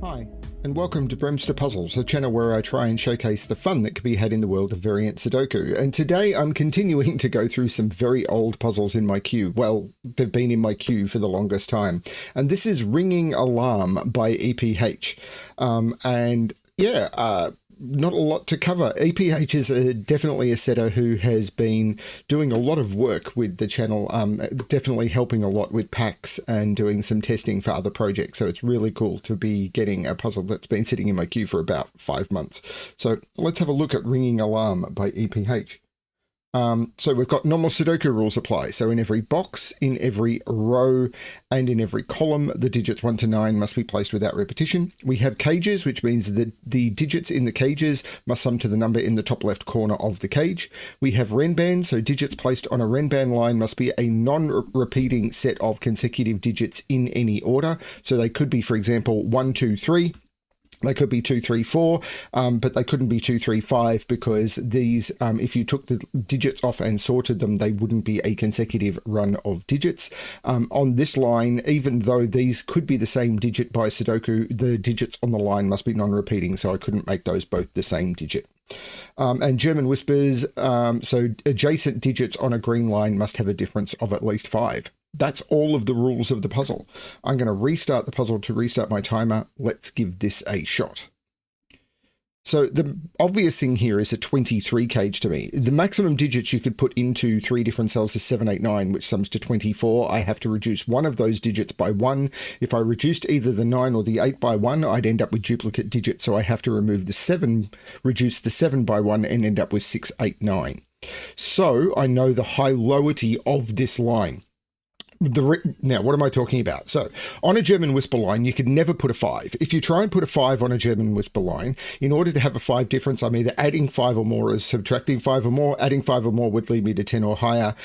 Hi, and welcome to BremSter Puzzles, a channel where I try and showcase the fun that can be had in the world of variant Sudoku. And today I'm continuing to go through some very old puzzles in my queue. Well, they've been in my queue for the longest time. And this is Ringing Alarm by EPH. Not a lot to cover. EPH is definitely a setter who has been doing a lot of work with the channel, definitely helping a lot with packs and doing some testing for other projects. So it's really cool to be getting a puzzle that's been sitting in my queue for about 5 months. So let's have a look at Ringing Alarm by EPH. So we've got normal Sudoku rules apply. So in every box, in every row, and in every column, the digits 1 to 9 must be placed without repetition. We have cages, which means that the digits in the cages must sum to the number in the top left corner of the cage. We have Renban, so digits placed on a Renban line must be a non-repeating set of consecutive digits in any order. So they could be, for example, 1, 2, 3. They could be 2, 3, 4, but they couldn't be 2, 3, 5 because these, if you took the digits off and sorted them, they wouldn't be a consecutive run of digits. On this line, even though these could be the same digit by Sudoku, the digits on the line must be non-repeating, so I couldn't make those both the same digit. And German Whispers, so adjacent digits on a green line must have a difference of at least 5. That's all of the rules of the puzzle. I'm going to restart the puzzle to restart my timer. Let's give this a shot. So the obvious thing here is a 23 cage to me. The maximum digits you could put into 3 different cells is 7, 8, 9, which sums to 24. I have to reduce one of those digits by 1. If I reduced either the 9 or the 8 by 1, I'd end up with duplicate digits. So I have to remove the 7, reduce the 7 by 1, and end up with 6, 8, 9. So I know the high-lowity of this line. Now, what am I talking about? So on a German Whisper line, you could never put a 5. If you try and put a 5 on a German Whisper line, in order to have a 5 difference, I'm either adding 5 or more or subtracting 5 or more. Adding 5 or more would lead me to 10 or higher.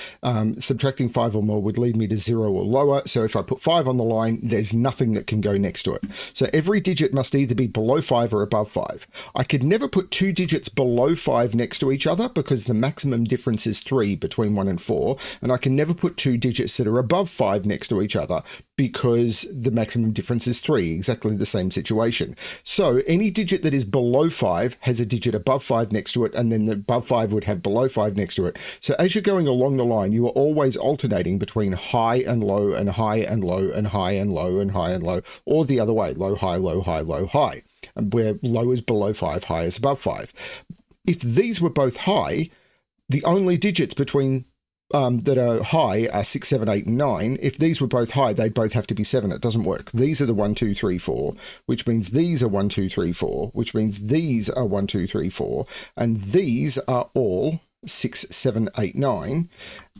Subtracting 5 or more would lead me to 0 or lower. So if I put 5 on the line, there's nothing that can go next to it. So every digit must either be below 5 or above 5. I could never put 2 digits below 5 next to each other because the maximum difference is 3 between 1 and 4. And I can never put 2 digits that are above 5 next to each other because the maximum difference is 3, exactly the same situation. So any digit that is below 5 has a digit above 5 next to it, and then the above 5 would have below 5 next to it. So as you're going along the line, you are always alternating between high and low and high and low and high and low and high and low, or the other way, low, high, low, high, low, high, and where low is below 5, high is above 5. If these were both high, the only digits between that are high are 6, 7, 8, and 9. If these were both high, they'd both have to be 7. It doesn't work. These are the 1, 2, 3, 4, which means these are 1, 2, 3, 4, which means these are 1, 2, 3, 4, and these are all 6, 7, 8, 9,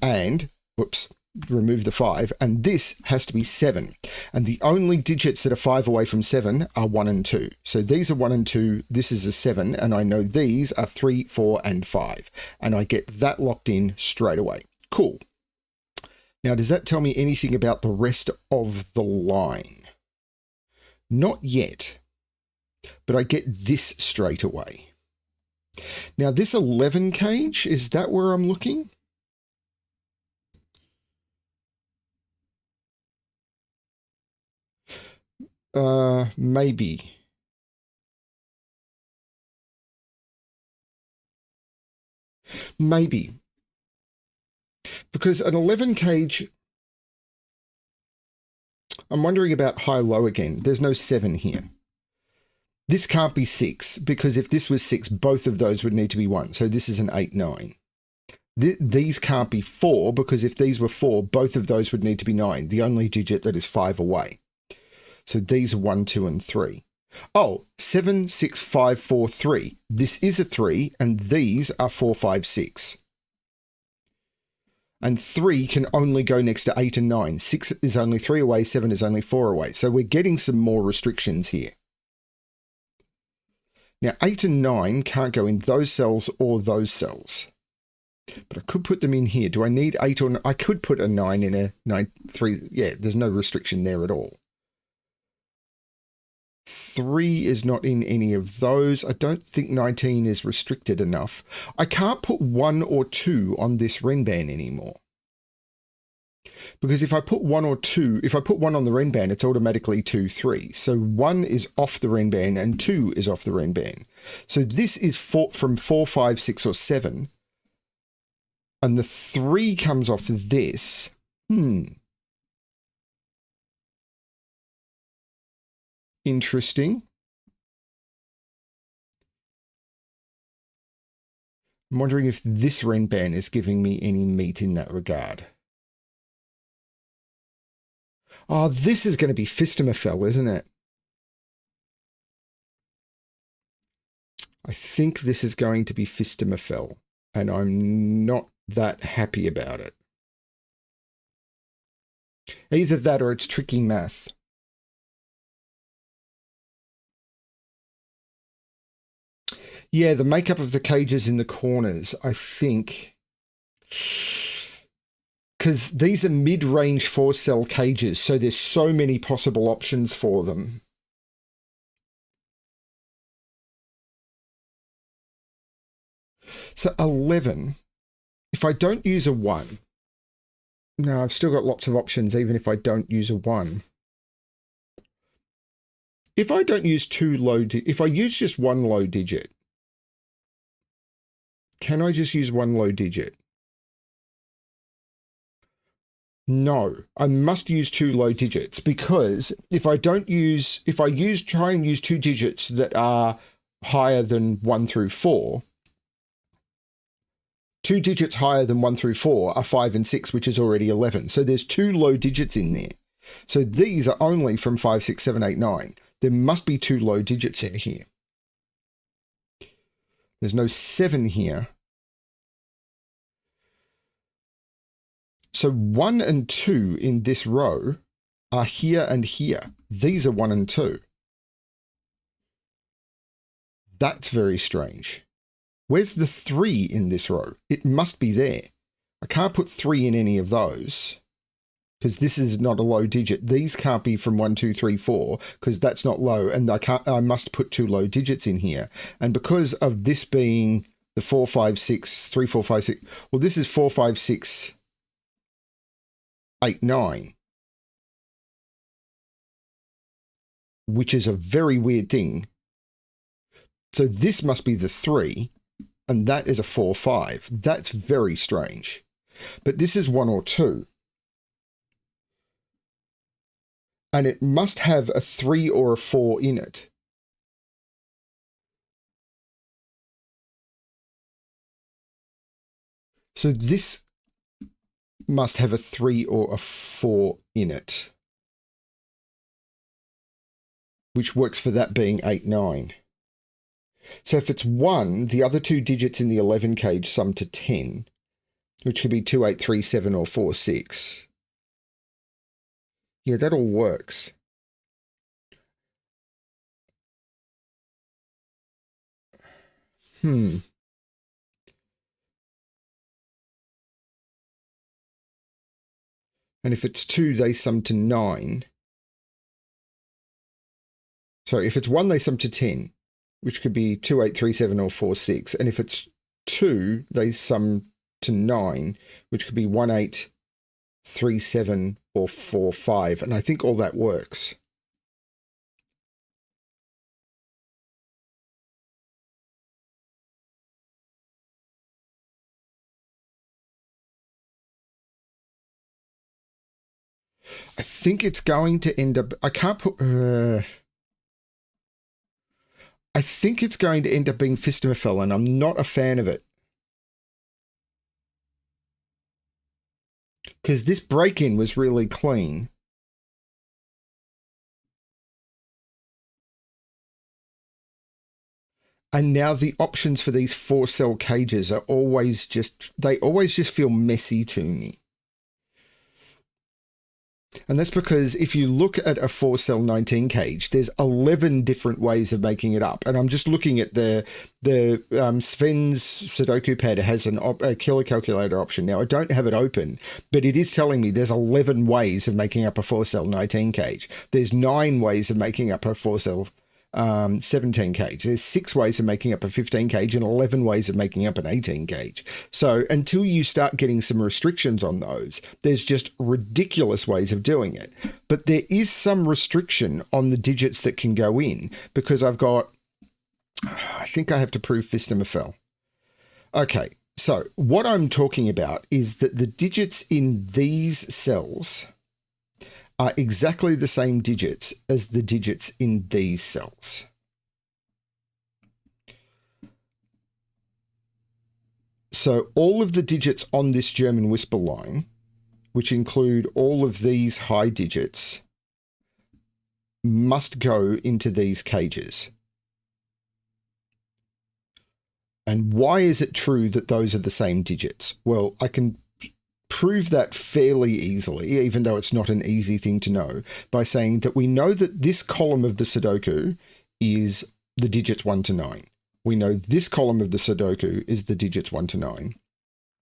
and, whoops, remove the 5, and this has to be 7. And the only digits that are 5 away from 7 are 1 and 2. So these are 1 and 2, this is a 7, and I know these are 3, 4, and 5. And I get that locked in straight away. Cool. Now, does that tell me anything about the rest of the line? Not yet, but I get this straight away. Now, this 11 cage, is that where I'm looking? Maybe. Maybe. Because an 11 cage, I'm wondering about high-low again. There's no 7 here. This can't be 6, because if this was 6, both of those would need to be 1. So this is an 8, 9. These can't be 4, because if these were 4, both of those would need to be 9, the only digit that is 5 away. So these are 1, 2, and 3. Oh, 7, 6, 5, 4, 3. This is a 3, and these are 4, 5, 6. And 3 can only go next to 8 and 9. 6 is only 3 away, 7 is only 4 away. So we're getting some more restrictions here. Now, 8 and 9 can't go in those cells or those cells. But I could put them in here. Do I need 8 or... I could put a 9 in a 9, 3. Yeah, there's no restriction there at all. 3 is not in any of those. I don't think 19 is restricted enough. I can't put 1 or 2 on this Renban anymore. Because if I put 1 or 2, if I put 1 on the Renban, it's automatically 2, 3. So 1 is off the Renban and 2 is off the Renban. So this is from 4, 5, 6, or 7. And the 3 comes off this. Interesting. I'm wondering if this Renban is giving me any meat in that regard. Oh, this is going to be Fistamafel, isn't it? I think this is going to be Fistamafel, and I'm not that happy about it. Either that or it's tricky math. Yeah, the makeup of the cages in the corners, I think, because these are mid-range 4-cell cages, so there's so many possible options for them. So 11, if I don't use a 1, no, I've still got lots of options even if I don't use a 1. If I don't use if I use just 1 low digit, can I just use 1 low digit? No, I must use 2 low digits, because if I try and use 2 digits that are higher than 1 through 4, 2 digits higher than 1 through 4 are 5 and 6, which is already 11. So there's 2 low digits in there. So these are only from 5, 6, 7, 8, 9. There must be 2 low digits in here. There's no 7 here. So 1 and 2 in this row are here and here. These are 1 and 2. That's very strange. Where's the 3 in this row? It must be there. I can't put 3 in any of those, because this is not a low digit. These can't be from 1, 2, 3, 4, because that's not low, and I must put 2 low digits in here. And because of this being the 4, 5, 6, 3, 4, 5, 6, well, this is 4, 5, 6, 8, 9, which is a very weird thing. So this must be the 3, and that is a 4, 5. That's very strange. But this is 1 or 2. And it must have a 3 or a 4 in it. So this must have a 3 or a 4 in it, which works for that being 8, 9. So if it's 1, the other 2 digits in the 11 cage sum to 10, which could be 2, 8, 3, 7, or 4, 6. Yeah, that all works. And if it's 2, they sum to 9. Sorry, if it's 1, they sum to 10, which could be 2, 8, 3, 7, or 4, 6. And if it's 2, they sum to 9, which could be 1, 8, 3, 7, or 4, 5. And I think all that works. I think it's going to end up... I can't put... I think it's going to end up being Fistamafel, and I'm not a fan of it. Because this break-in was really clean. And now the options for these 4-cell cages are always just... They always just feel messy to me. And that's because if you look at a 4-cell 19 cage, there's 11 different ways of making it up. And I'm just looking at the Sven's Sudoku pad has a killer calculator option. Now, I don't have it open, but it is telling me there's 11 ways of making up a 4-cell 19 cage. There's 9 ways of making up a 4-cell 17 gauge. There's 6 ways of making up a 15 gauge and 11 ways of making up an 18 gauge. So until you start getting some restrictions on those, there's just ridiculous ways of doing it. But there is some restriction on the digits that can go in, because I've got, I think I have to prove Fistum fell. Okay, so what I'm talking about is that the digits in these cells are exactly the same digits as the digits in these cells. So all of the digits on this German Whisper line, which include all of these high digits, must go into these cages. And why is it true that those are the same digits? Well, I can prove that fairly easily, even though it's not an easy thing to know, by saying that we know that this column of the Sudoku is the digits 1 to 9. We know this column of the Sudoku is the digits 1 to 9.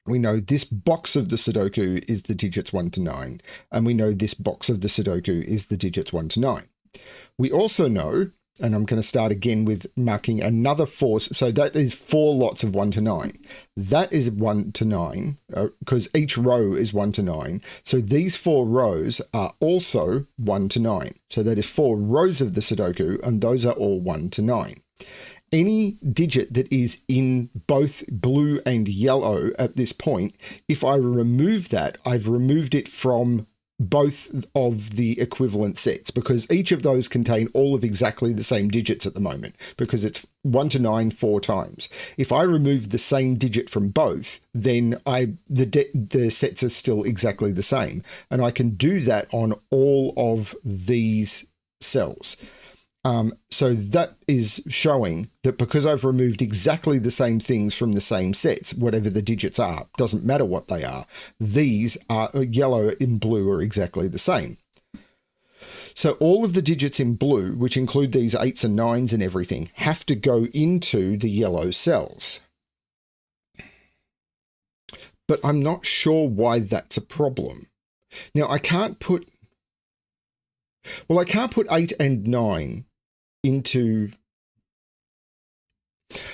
We know this box of the Sudoku is the digits 1 to 9. And we know this box of the Sudoku is the digits 1 to 9. We also know, and I'm going to start again with marking another 4. So that is 4 lots of 1 to 9. That is 1 to 9, because each row is 1 to 9. So these 4 rows are also 1 to 9. So that is 4 rows of the Sudoku, and those are all 1 to 9. Any digit that is in both blue and yellow at this point, if I remove that, I've removed it from both of the equivalent sets, because each of those contain all of exactly the same digits at the moment, because it's 1 to 9 4 times. If I remove the same digit from both, then the sets are still exactly the same, and I can do that on all of these cells. So that is showing that because I've removed exactly the same things from the same sets, whatever the digits are, doesn't matter what they are, these are yellow and blue are exactly the same. So all of the digits in blue, which include these 8s and 9s and everything, have to go into the yellow cells. But I'm not sure why that's a problem. Now, I can't put 8 and 9 into...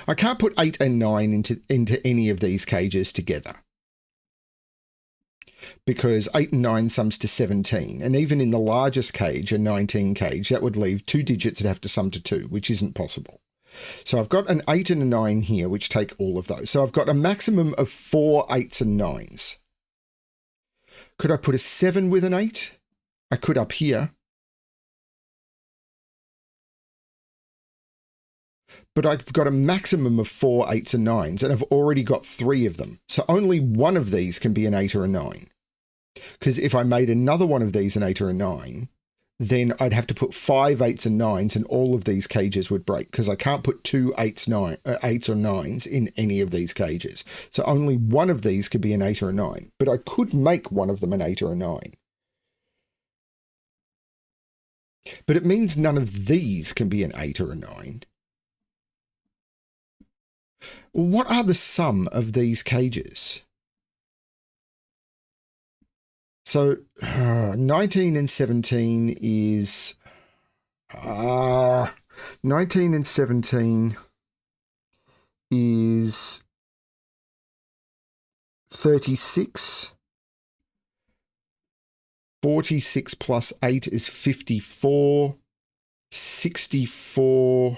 I can't put 8 and 9 into any of these cages together, because 8 and 9 sums to 17. And even in the largest cage, a 19 cage, that would leave 2 digits that have to sum to 2, which isn't possible. So I've got an 8 and a 9 here, which take all of those. So I've got a maximum of 4 8s and 9s. Could I put a 7 with an 8? I could up here. But I've got a maximum of 4 8s and 9s, and I've already got 3 of them. So only one of these can be an 8 or a 9. Because if I made another one of these an 8 or a 9, then I'd have to put 5 8s and 9s, and all of these cages would break, because I can't put 2 8s or 9s in any of these cages. So only one of these could be an 8 or a 9. But I could make one of them an 8 or a 9. But it means none of these can be an 8 or a 9. What are the sum of these cages? So 19 and 17 is... 19 and 17 is 36. 46 plus 8 is 54. 64...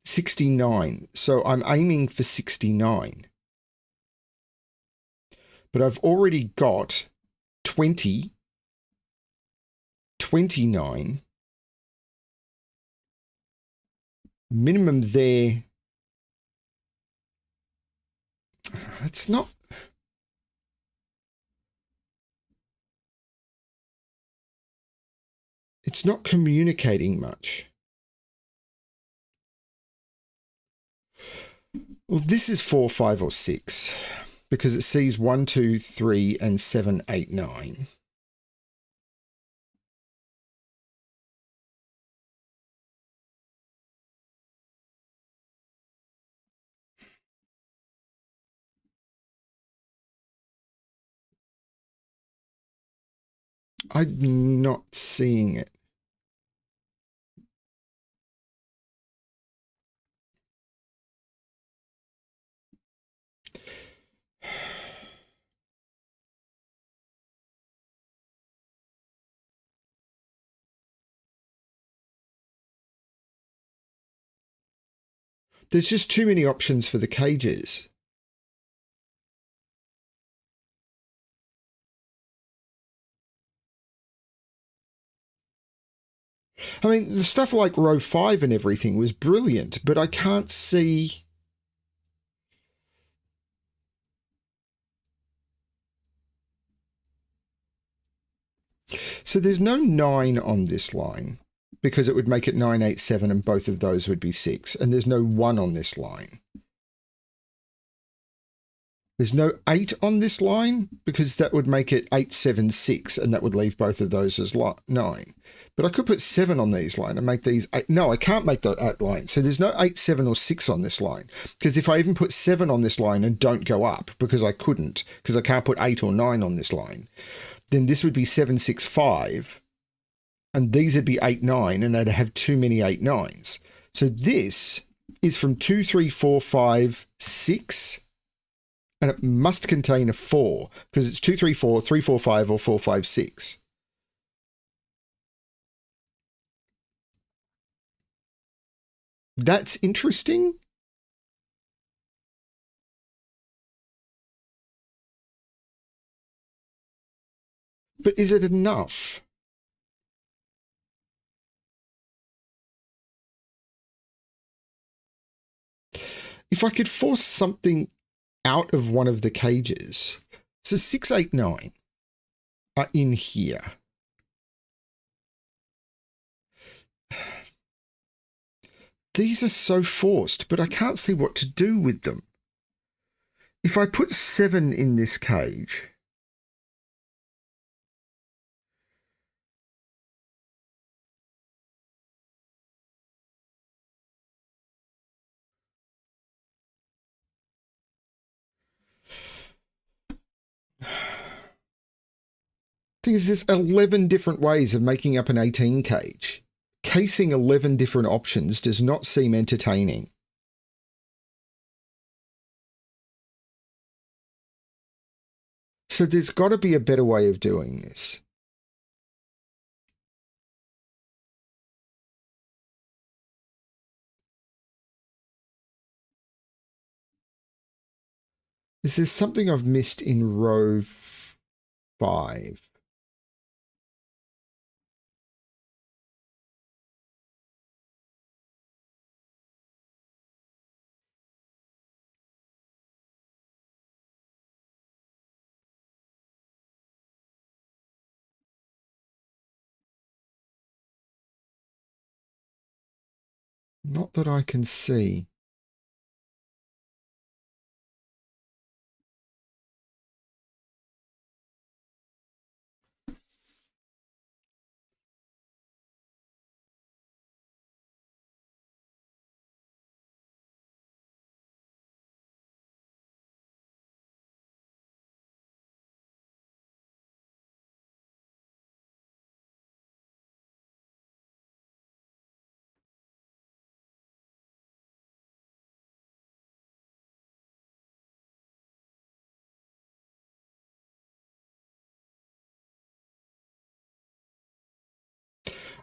69. So I'm aiming for 69. But I've already got 20, 29. Minimum there. It's not... It's not communicating much. Well, this is 4, 5, or 6, because it sees 1, 2, 3, and 7, 8, 9. I'm not seeing it. There's just too many options for the cages. I mean, the stuff like row 5 and everything was brilliant, but I can't see... So there's no 9 on this line because it would make it 9, 8, 7 and both of those would be 6. And there's no 1 on this line. There's no 8 on this line because that would make it 8, 7, 6 and that would leave both of those as 9. But I could put 7 on these line and make these 8. No, I can't make that 8 line. So there's no 8, 7 or 6 on this line because if I even put 7 on this line and don't go up because I couldn't, because I can't put 8 or 9 on this line, then this would be 7, 6, 5, and these would be 8, 9, and I'd have too many 8, 9s. So this is from 2, 3, 4, 5, 6, and it must contain a 4, because it's 2, 3, 4, 3, 4, 5, or 4, 5, 6. That's interesting. But is it enough? If I could force something out of one of the cages. So 6, 8, 9 are in here. These are so forced, but I can't see what to do with them. If I put 7 in this cage... thing is, there's 11 different ways of making up an 18 cage. Casing 11 different options does not seem entertaining. So there's got to be a better way of doing this. Is there something I've missed in row 5? Not that I can see.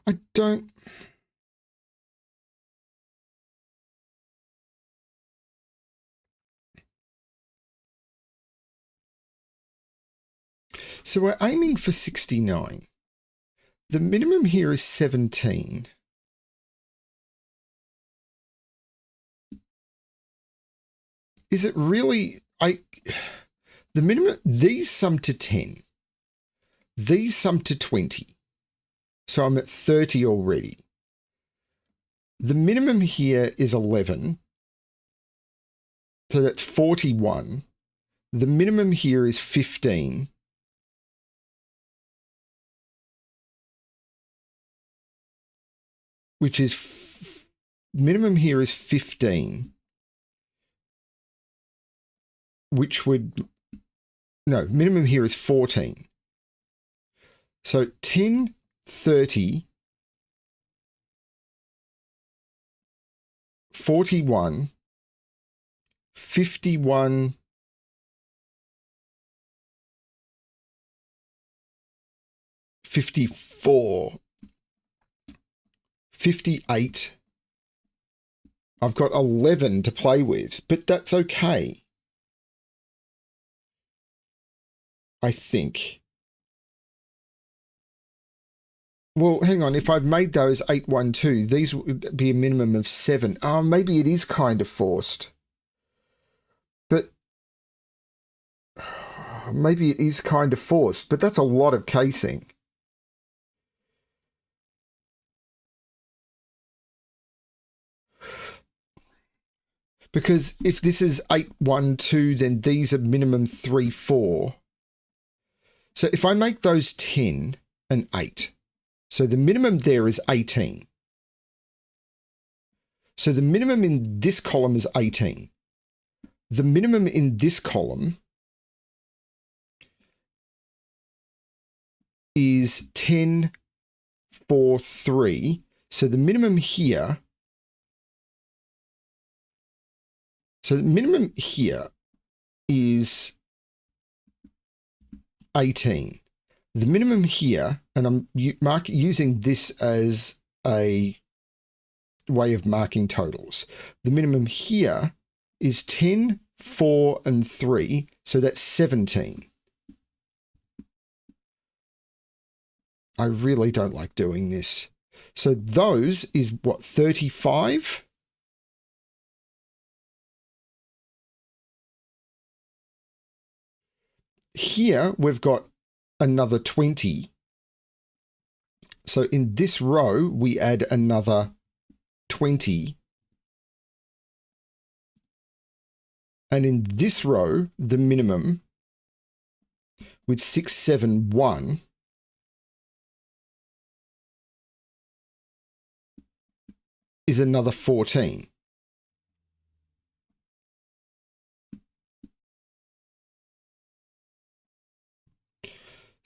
I don't... So we're aiming for 69. The minimum here is 17. Is it really... The minimum... These sum to 10. These sum to 20. So I'm at 30 already. The minimum here is 11. So that's 41. The minimum here is 15. Which is... minimum here is 15. Which would... No, minimum here is 14. So 10, 30, 41, 51, 54, 58, I've got 11 to play with, but that's okay. I think. Well, hang on. If I've made those 8, 1, 2, these would be a minimum of 7. Oh, maybe it is kind of forced. But maybe it is kind of forced, but that's a lot of casing. Because if this is 8, 1, 2, then these are minimum 3, 4. So if I make those 10 and 8, so the minimum there is 18. So the minimum in this column is 18. The minimum in this column is 10, 4, 3. So the minimum here, is 18. The minimum here, and I'm using this as a way of marking totals. The minimum here is 10, 4, and 3, so that's 17. I really don't like doing this. So those is what, 35? Here we've got another 20. So in this row, we add another 20. And in this row, the minimum with 6, 7, 1 is another 14.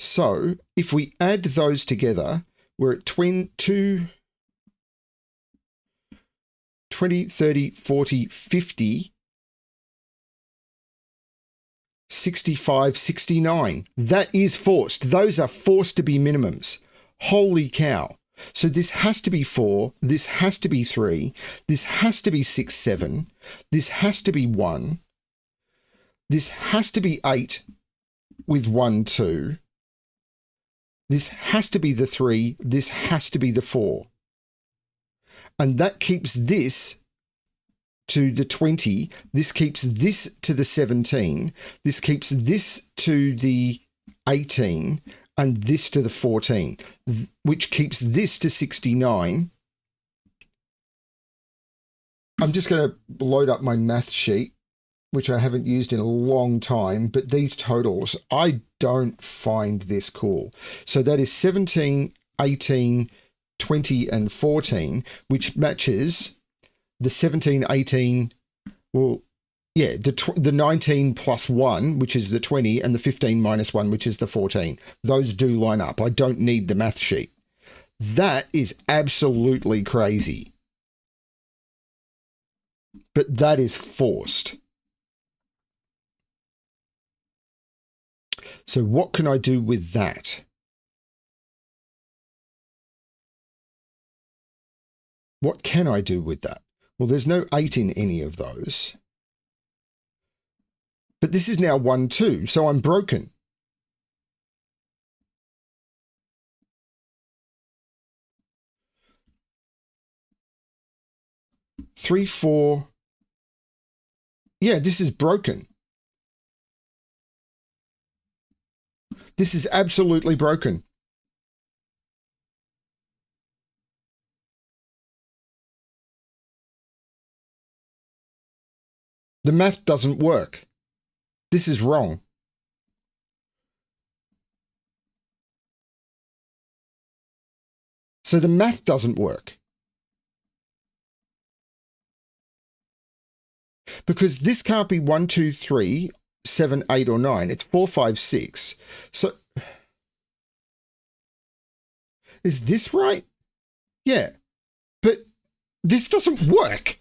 So if we add those together, we're at 20, 30, 40, 50, 65, 69. That is forced. Those are forced to be minimums. Holy cow. So this has to be 4, this has to be 3, this has to be 6, 7, this has to be 1, this has to be 8 with 1, 2, this has to be the 3, this has to be the 4. And that keeps this to the 20, this keeps this to the 17, this keeps this to the 18, and this to the 14, which keeps this to 69. I'm just going to load up my math sheet, which I haven't used in a long time, but these totals, I don't find this cool. So that is 17, 18, 20, and 14, which matches the 17, 18, well, yeah, the 19 plus 1, which is the 20, and the 15 minus 1, which is the 14. Those do line up. I don't need the math sheet. That is absolutely crazy. But that is forced. So what can I do with that? What can I do with that? Well, there's no 8 in any of those. But this is now 1, 2, so I'm broken. Three, 4. Yeah, this is broken. This is absolutely broken. The math doesn't work. This is wrong. So the math doesn't work. Because this can't be 1, 2, 3, 7, 8, or 9. It's 4, 5, 6. So is this right? Yeah. But this doesn't work.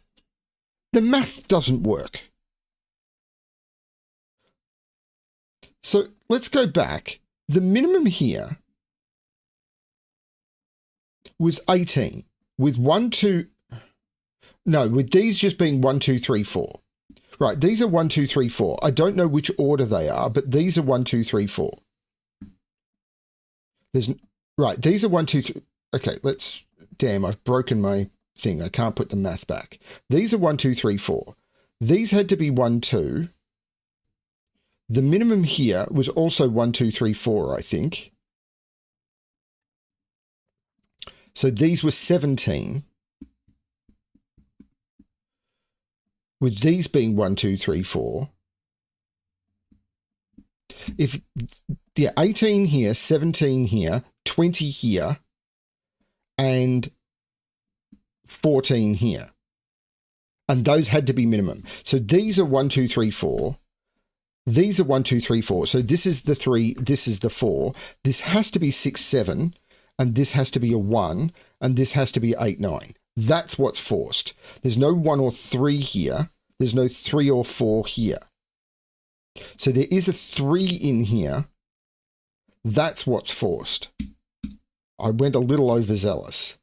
The math doesn't work. So let's go back. The minimum here was 18 with 1, 2. No, with these just being 1, 2, 3, 4. Right, these are 1, 2, 3, 4. I don't know which order they are, but these are 1, 2, 3, 4. There's right, these are 1, 2, 3. Okay, let's. Damn, I've broken my thing. I can't put the math back. These are 1, 2, 3, 4. These had to be 1, 2. The minimum here was also 1, 2, 3, 4, I think. So these were 17. With these being 1, 2, 3, 4. If, yeah, 18 here, 17 here, 20 here, and 14 here. And those had to be minimum. So these are 1, 2, 3, 4. These are 1, 2, 3, 4. So this is the 3, this is the 4. This has to be 6, 7, and this has to be a 1, and this has to be 8, 9. That's what's forced. There's no 1 or 3 here. There's no 3 or 4 here. So there is a 3 in here. That's what's forced. I went a little overzealous.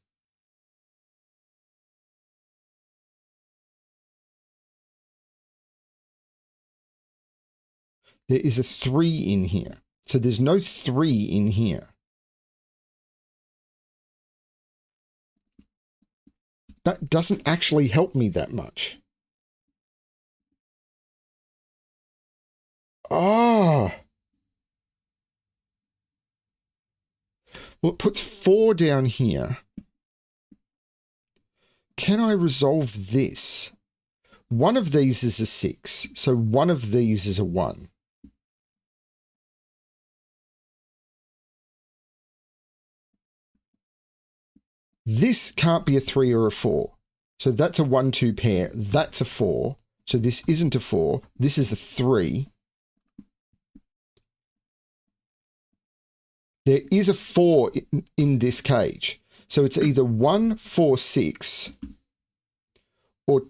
There is a 3 in here. So there's no 3 in here. That doesn't actually help me that much. Ah. Well, it puts 4 down here. Can I resolve this? One of these is a 6, so one of these is a 1. This can't be a 3 or a 4. So that's a 1, 2 pair. That's a 4. So this isn't a 4. This is a 3. There is a 4 in this cage. So it's either 1, 4, 6 or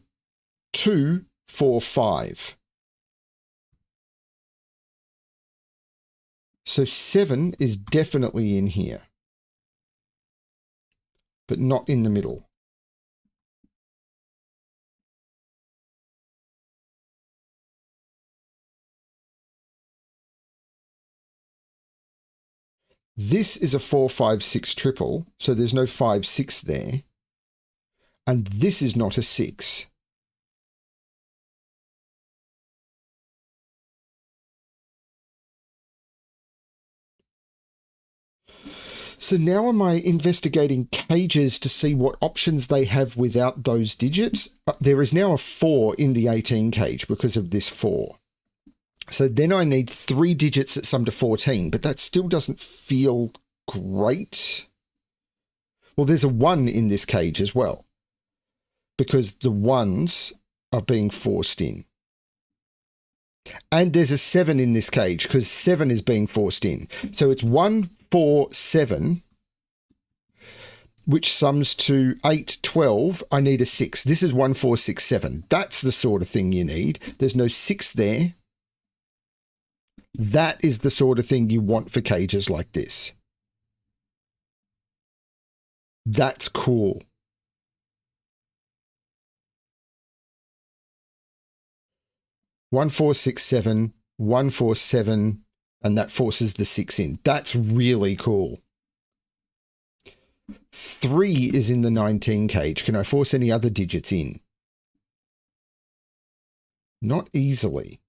2, 4, 5. So 7 is definitely in here, but not in the middle. This is a 4, 5, 6 triple, so there's no 5, 6 there. And this is not a 6. So now am I investigating cages to see what options they have without those digits? There is now a 4 in the 18 cage because of this 4. So then I need 3 digits that sum to 14, but that still doesn't feel great. Well, there's a 1 in this cage as well, because the 1s are being forced in. And there's a 7 in this cage, because 7 is being forced in. So it's 1, 4, 7, which sums to 8, 12. I need a 6. This is 1, 4, 6, 7. That's the sort of thing you need. There's no 6 there. That is the sort of thing you want for cages like this. That's cool. One, 4, 6, 7, 1, 4, 7, and that forces the 6 in. That's really cool. 3 is in the 19 cage. Can I force any other digits in? Not easily.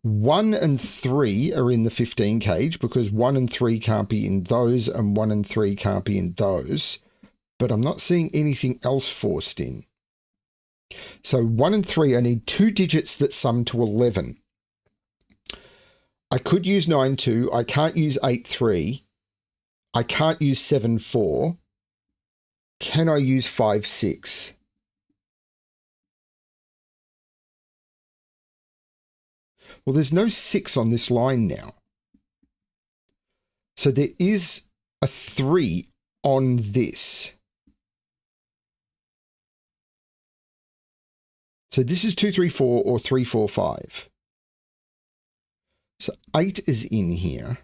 1 and 3 are in the 15 cage because 1 and 3 can't be in those and 1 and 3 can't be in those. But I'm not seeing anything else forced in. So 1 and 3, I need 2 digits that sum to 11. I could use 9, 2. I can't use 8, 3. I can't use 7, 4. Can I use 5, 6? Well, there's no 6 on this line now. So there is a 3 on this. So this is 2, 3, 4 or 3, 4, 5. So 8 is in here.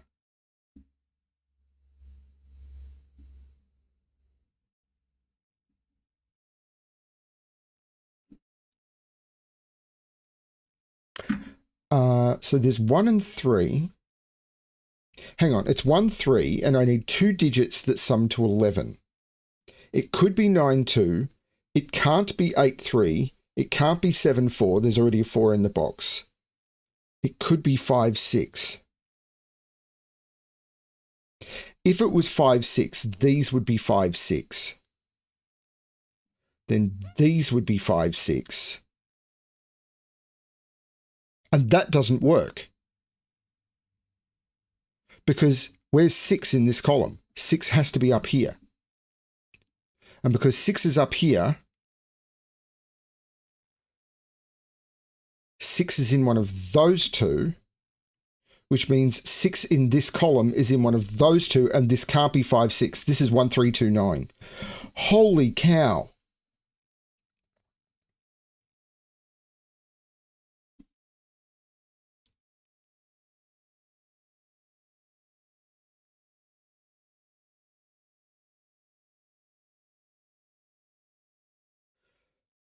So there's 1 and 3. Hang on, it's 1, 3, and I need 2 digits that sum to 11. It could be 9, 2. It can't be 8, 3. It can't be 7, 4. There's already a 4 in the box. It could be 5, 6. If it was 5, 6, these would be 5, 6. Then these would be 5, 6. And that doesn't work. Because where's 6 in this column? 6 has to be up here. And because 6 is up here, 6 is in one of those two, which means 6 in this column is in one of those two, and this can't be 5, 6. This is 1, 3, 2, 9. Holy cow.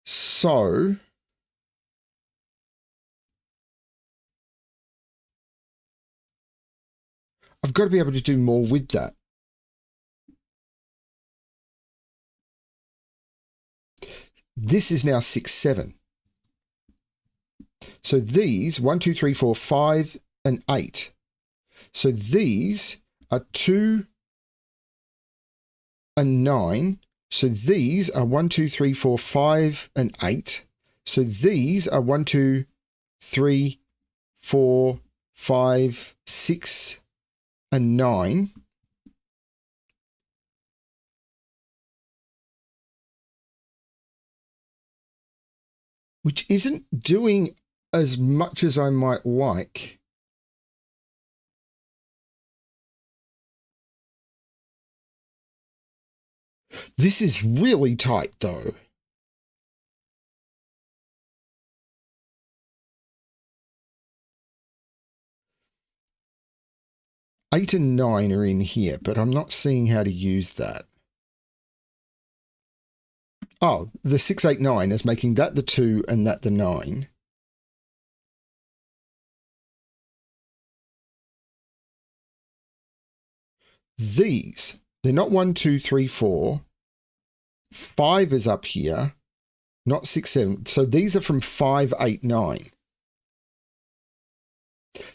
So I've got to be able to do more with that. This is now 6, 7. So these, 1, 2, 3, 4, 5, and 8. So these are 2 and 9. So these are 1, 2, 3, 4, 5, and 8. So these are 1, 2, 3, 4, 5, 6, and 9. Which isn't doing as much as I might like. This is really tight, though. Eight and 9 are in here, but I'm not seeing how to use that. Oh, the 6, 8, 9 is making that the 2 and that the 9. These, they're not 1, 2, 3, 4. 5 is up here, not 6, 7. So these are from 5, 8, 9.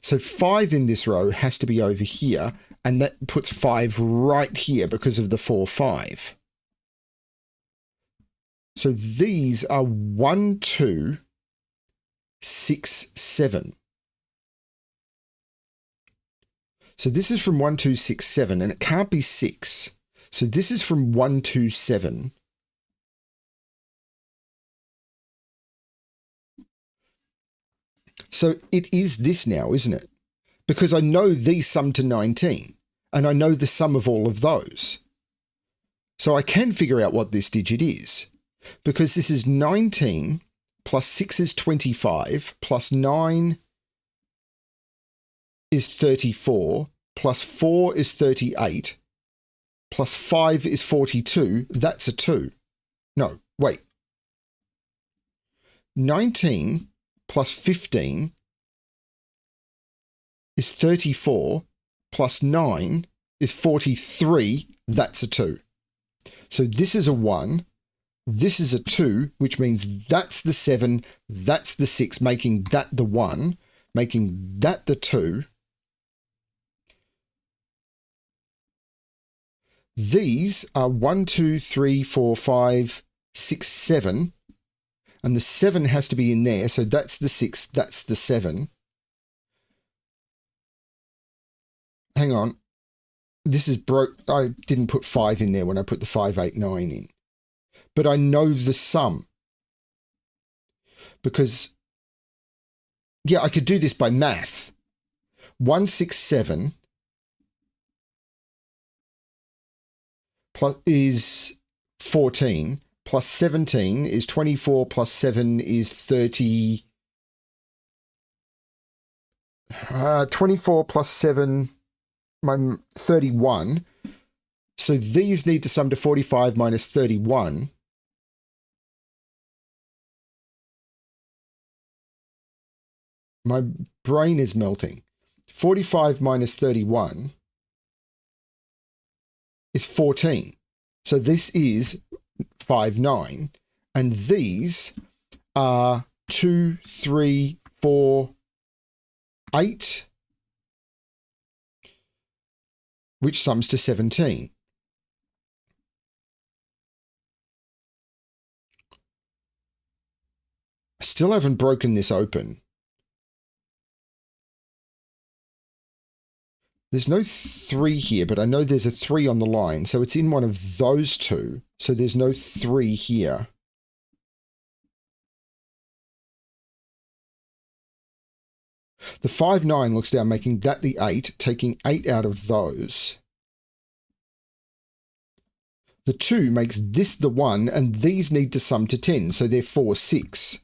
So 5 in this row has to be over here, and that puts 5 right here because of the 4, 5. So these are 1, 2, 6, 7. So this is from 1, 2, 6, 7, and it can't be 6. So this is from 1, 2, 7. So it is this now, isn't it? Because I know these sum to 19, and I know the sum of all of those. So I can figure out what this digit is, because this is 19 plus 6 is 25, plus 9 is 34, plus 4 is 38, plus 5 is 42. That's a 2. No, wait. 19 plus 15 is 34, plus 9 is 43. That's a 2. So this is a 1. This is a 2, which means that's the 7, that's the 6, making that the 1, making that the 2. These are 1, 2, 3, 4, 5, 6, 7. And the 7 has to be in there. So that's the 6, that's the 7. Hang on. This is broke. I didn't put 5 in there when I put the 5, 8, 9 in. But I know the sum. Because, yeah, I could do this by math. 1, 6, 7 plus is 14, plus 17 is 24, plus 7 is 30. 24 plus 7, 31. So these need to sum to 45 minus 31. My brain is melting. 45 minus 31 is 14. So this is 5, 9. And these are 2, 3, 4, 8, which sums to 17. I still haven't broken this open. There's no 3 here, but I know there's a 3 on the line, so it's in one of those two. So there's no 3 here. The 5, 9 looks down, making that the 8, taking 8 out of those. The 2 makes this the 1, and these need to sum to 10, so they're 4, 6.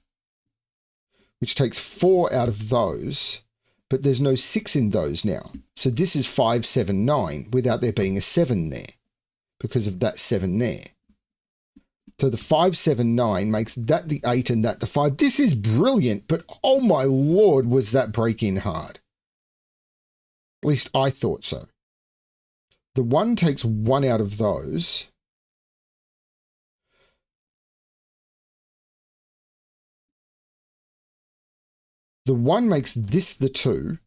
Which takes 4 out of those, but there's no 6 in those now. So this is 5, 7, 9, without there being a 7 there, because of that 7 there. So the 5, 7, 9 makes that the 8 and that the 5. This is brilliant, but oh my lord, was that break-in hard. At least I thought so. The 1 takes 1 out of those. The 1 makes this the 2,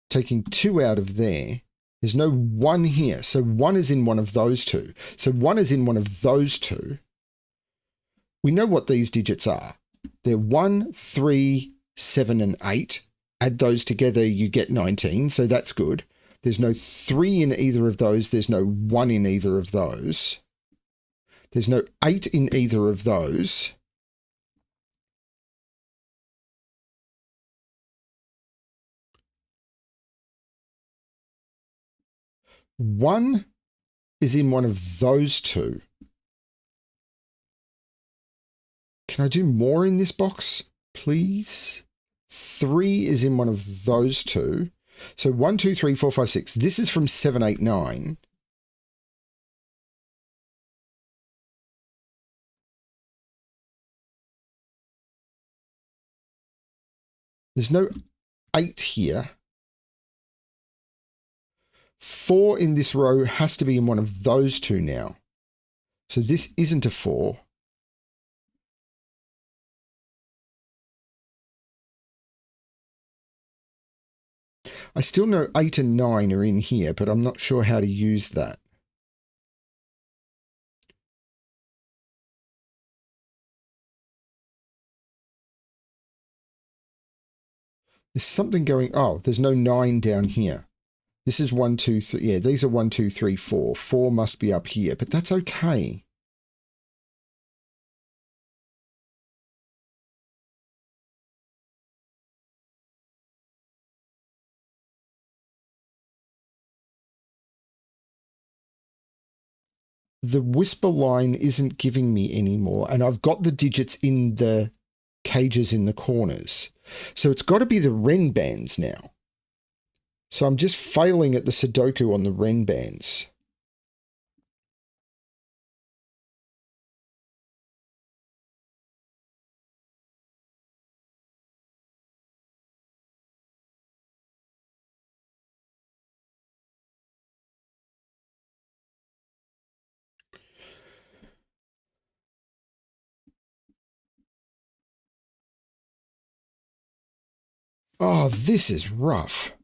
taking 2 out of there. There's no 1 here, so 1 is in one of those two. So 1 is in one of those two. We know what these digits are. They're 1, 3, 7, and 8. Add those together, you get 19, so that's good. There's no 3 in either of those. There's no 1 in either of those. There's no 8 in either of those. One is in one of those two. Can I do more in this box, please? 3 is in one of those two. So 1, 2, 3, 4, 5, 6. This is from 7, 8, 9. There's no 8 here. 4 in this row has to be in one of those two now. So this isn't a 4. I still know 8 and 9 are in here, but I'm not sure how to use that. There's something going... Oh, there's no 9 down here. This is 1, 2, 3. Yeah, these are 1, 2, 3, 4. 4 must be up here, but that's okay. The whisper line isn't giving me anymore, and I've got the digits in the cages in the corners. So it's got to be the Renbans now. So I'm just failing at the Sudoku on the Renbans. Oh, this is rough.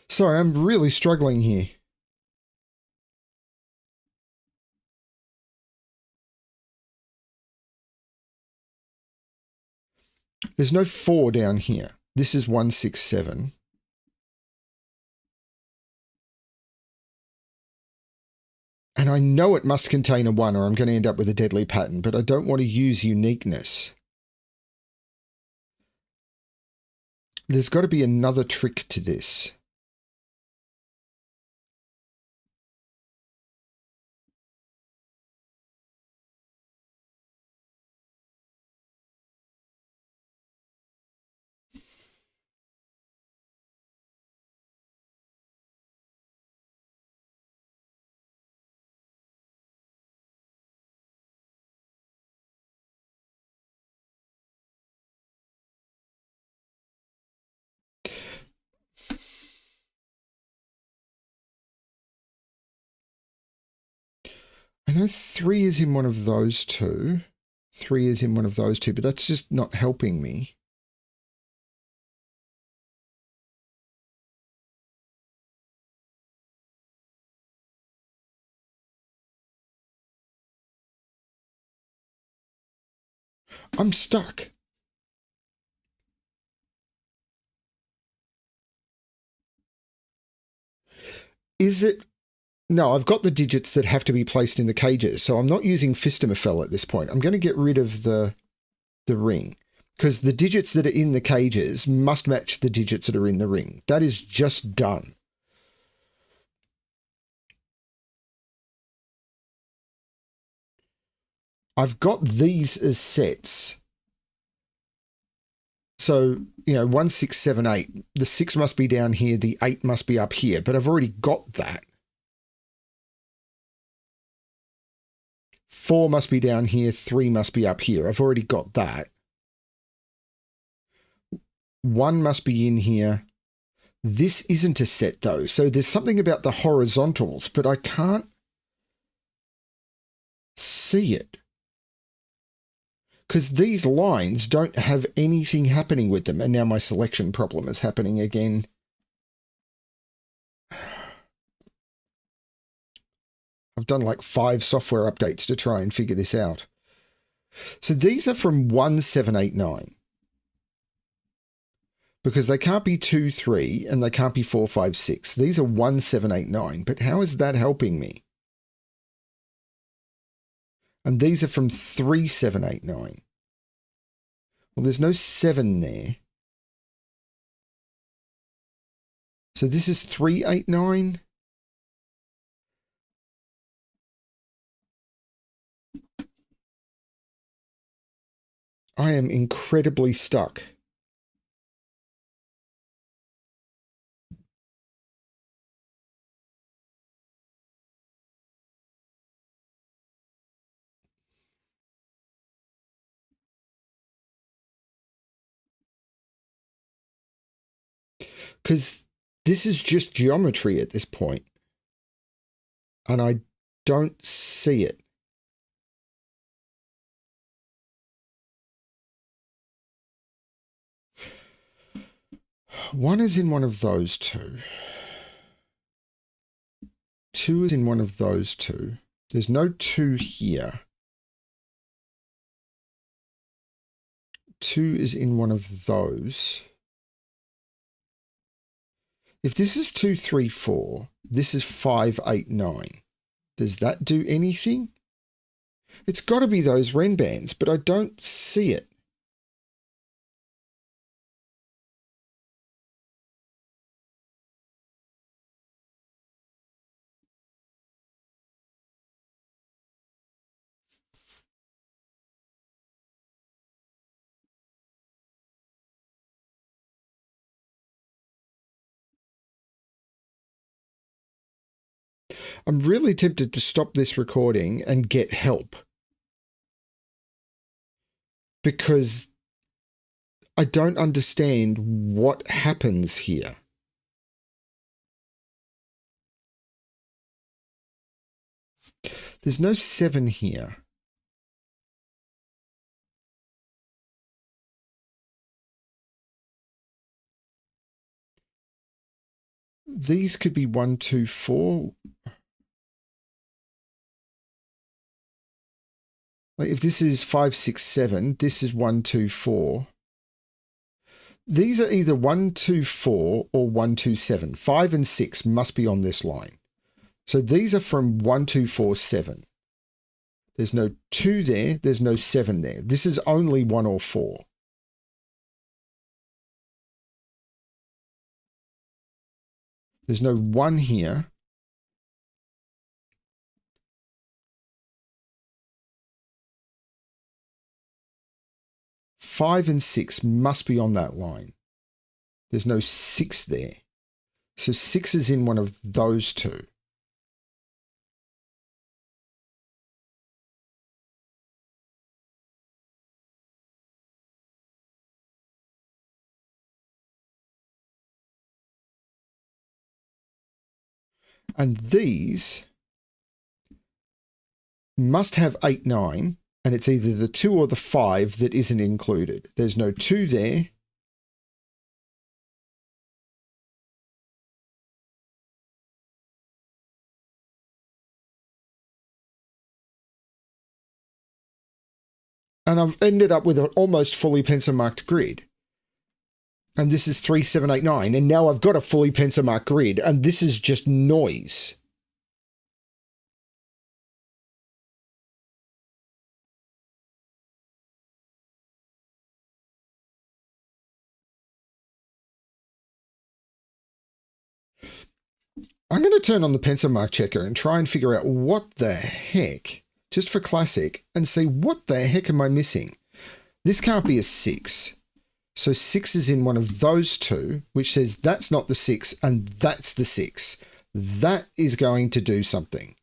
Sorry, I'm really struggling here. There's no 4 down here. This is 1, 6, 7. And I know it must contain a 1 or I'm going to end up with a deadly pattern, but I don't want to use uniqueness. There's got to be another trick to this. I know 3 is in one of those two. 3 is in one of those two, but that's just not helping me. I'm stuck. Is it? No, I've got the digits that have to be placed in the cages, so I'm not using Fistamafel at this point. I'm going to get rid of the ring, because the digits that are in the cages must match the digits that are in the ring. That is just done. I've got these as sets. So, 1, 6, 7, 8. The 6 must be down here. The 8 must be up here, but I've already got that. 4 must be down here. 3 must be up here. I've already got that. 1 must be in here. This isn't a set though. So there's something about the horizontals, but I can't see it. Because these lines don't have anything happening with them. And now my selection problem is happening again. I've done like 5 software updates to try and figure this out. So these are from 1789. Because they can't be 2, 3, and they can't be 4, 5, 6. These are 1789. But how is that helping me? And these are from 3789. Well, there's no 7 there. So this is 389. I am incredibly stuck. Because this is just geometry at this point. And I don't see it. One is in one of those two. 2 is in one of those two. There's no 2 here. 2 is in one of those. If this is 2, 3, 4, this is 5, 8, 9. Does that do anything? It's got to be those Renbans, but I don't see it. I'm really tempted to stop this recording and get help. Because I don't understand what happens here. There's no 7 here. These could be 1, 2, 4. Like if this is 5, 6, 7, this is 1, 2, 4. These are either 1, 2, 4 or 1, 2, 7. 5 and 6 must be on this line. So these are from 1, 2, 4, 7. There's no 2 there. There's no 7 there. This is only 1 or 4. There's no 1 here. Five and 6 must be on that line. There's no 6 there. So 6 is in one of those two. And these must have 8, 9, and it's either the 2 or the 5 that isn't included. There's no 2 there. And I've ended up with an almost fully pencil marked grid. And this is 3, 7, 8, 9. And now I've got a fully pencil marked grid. And this is just noise. I'm going to turn on the pencil mark checker and try and figure out what the heck, just for classic, and see what the heck am I missing. This can't be a 6. So 6 is in one of those two, which says that's not the 6 and that's the 6. That is going to do something.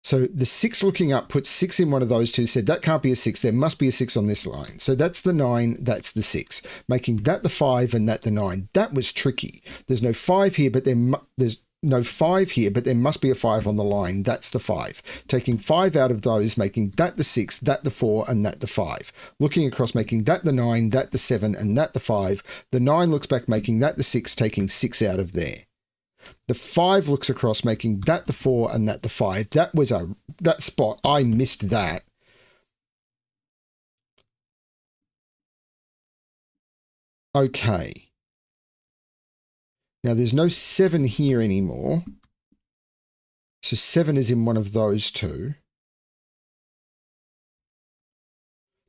So the 6 looking up puts 6 in one of those two, said that can't be a 6. There must be a 6 on this line. So that's the 9, that's the 6, making that the 5 and that the 9. That was tricky. There's no 5 here, but there's no 5 here, but there must be a 5 on the line. That's the 5. Taking 5 out of those, making that the 6, that the 4, and that the 5. Looking across, making that the 9, that the 7, and that the 5. The 9 looks back, making that the 6, taking 6 out of there. The 5 looks across, making that the 4 and that the 5. That spot, I missed that. Okay. Now there's no 7 here anymore. So 7 is in one of those two.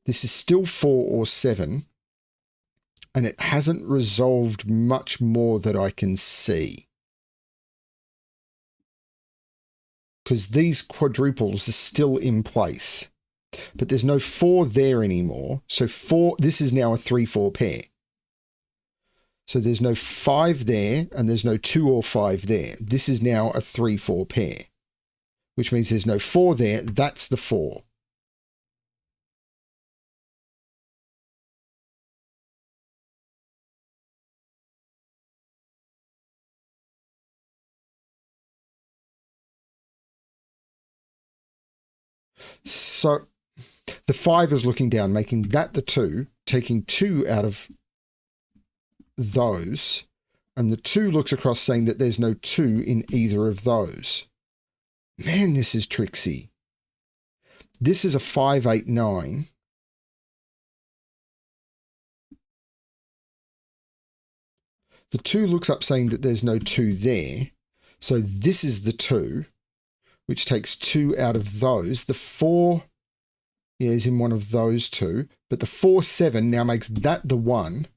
This is still 4 or 7. And it hasn't resolved much more that I can see. Because these quadruples are still in place. But there's no 4 there anymore. So 4, this is now a 3-4 pair. So there's no 5 there, and there's no 2 or 5 there. This is now a 3-4 pair, which means there's no 4 there. That's the 4. So the 5 is looking down, making that the 2, taking 2 out of those, and the 2 looks across saying that there's no 2 in either of those. Man, this is tricksy. This is a 5, 8, 9. The 2 looks up saying that there's no 2 there. So this is the 2, which takes 2 out of those. The 4 is in one of those two, but the 4, 7 now makes that the 1.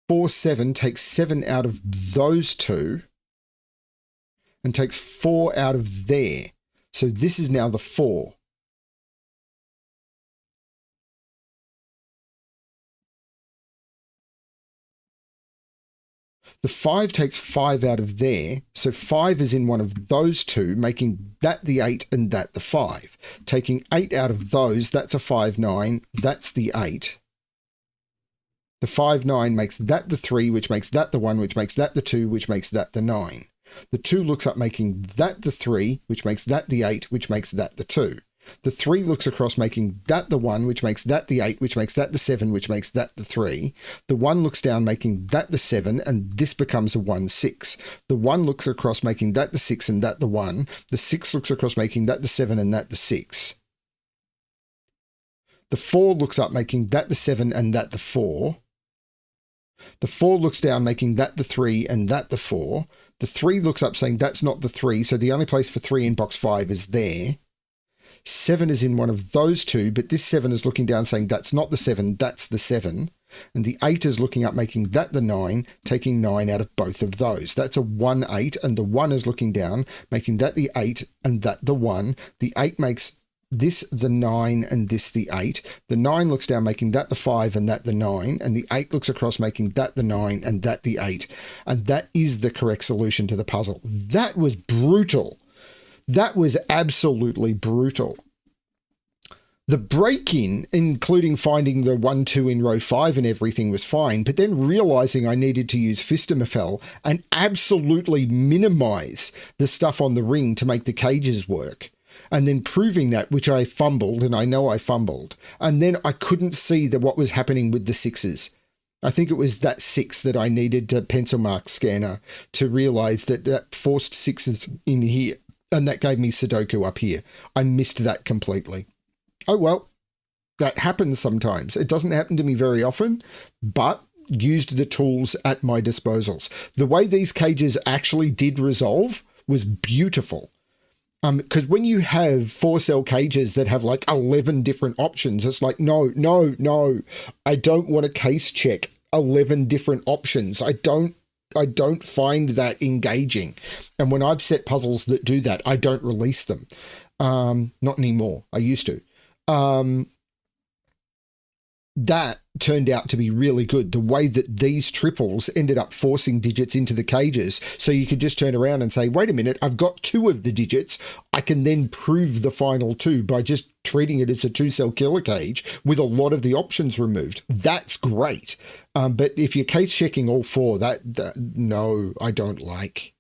4, 7 takes 7 out of those two and takes 4 out of there. So this is now the 4. The 5 takes 5 out of there. So 5 is in one of those two, making that the 8 and that the 5. Taking 8 out of those, that's a 5, 9. That's the 8. The 5, 9 makes that the 3, which makes that the 1, which makes that the 2, which makes that the 9. The 2 looks up, making that the 3, which makes that the 8, which makes that the 2. The 3 looks across, making that the 1, which makes that the 8, which makes that the 7, which makes that the 3. The 1 looks down, making that the 7, and this becomes a 1, 6. The 1 looks across, making that the 6 and that the 1. The 6 looks across, making that the 7 and that the 6. The 4 looks up, making that the 7 and that the 4. The 4 looks down, making that the 3 and that the 4. The 3 looks up, saying that's not the 3, so the only place for 3 in box 5 is there. 7 is in one of those two, but this 7 is looking down, saying that's not the 7, that's the 7. And the 8 is looking up, making that the 9, taking 9 out of both of those. That's a 1, 8, and the 1 is looking down, making that the 8 and that the 1. The 8 makes this the 9 and this the 8. The 9 looks down, making that the 5 and that the 9. And the 8 looks across, making that the 9 and that the 8. And that is the correct solution to the puzzle. That was brutal. That was absolutely brutal. The break-in, including finding the 1-2 in row 5 and everything, was fine, but then realizing I needed to use Fistemafel and absolutely minimize the stuff on the ring to make the cages work, and then proving that, which I fumbled, and I know I fumbled, and then I couldn't see what was happening with the 6s. I think it was that 6 that I needed a pencil mark scanner to realize that forced 6s in here, and that gave me Sudoku up here. I missed that completely. Oh, well, that happens sometimes. It doesn't happen to me very often, but used the tools at my disposals. The way these cages actually did resolve was beautiful. Because when you have 4-cell cages that have like 11 different options, it's like, no. I don't want to case check 11 different options. I don't find that engaging. And when I've set puzzles that do that, I don't release them. Not anymore. I used to. That turned out to be really good. The way that these triples ended up forcing digits into the cages, so you could just turn around and say, wait a minute, I've got 2 of the digits. I can then prove the final 2 by just treating it as a 2-cell killer cage with a lot of the options removed. That's great. But if you're case checking all 4, no, I don't like.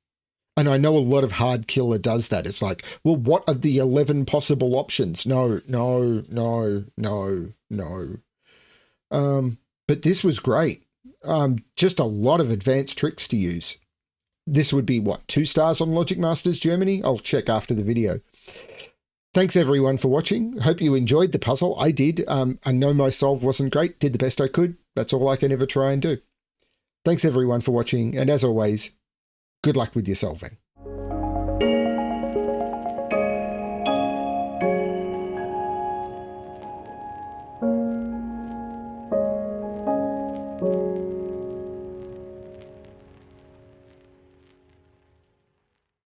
And I know a lot of hard killer does that. It's like, well, what are the 11 possible options? No. But this was great. Just a lot of advanced tricks to use. This would be, what, 2 stars on Logic Masters Germany? I'll check after the video. Thanks everyone for watching. Hope you enjoyed the puzzle. I did. I know my solve wasn't great. Did the best I could. That's all I can ever try and do. Thanks everyone for watching. And as always, good luck with your solving.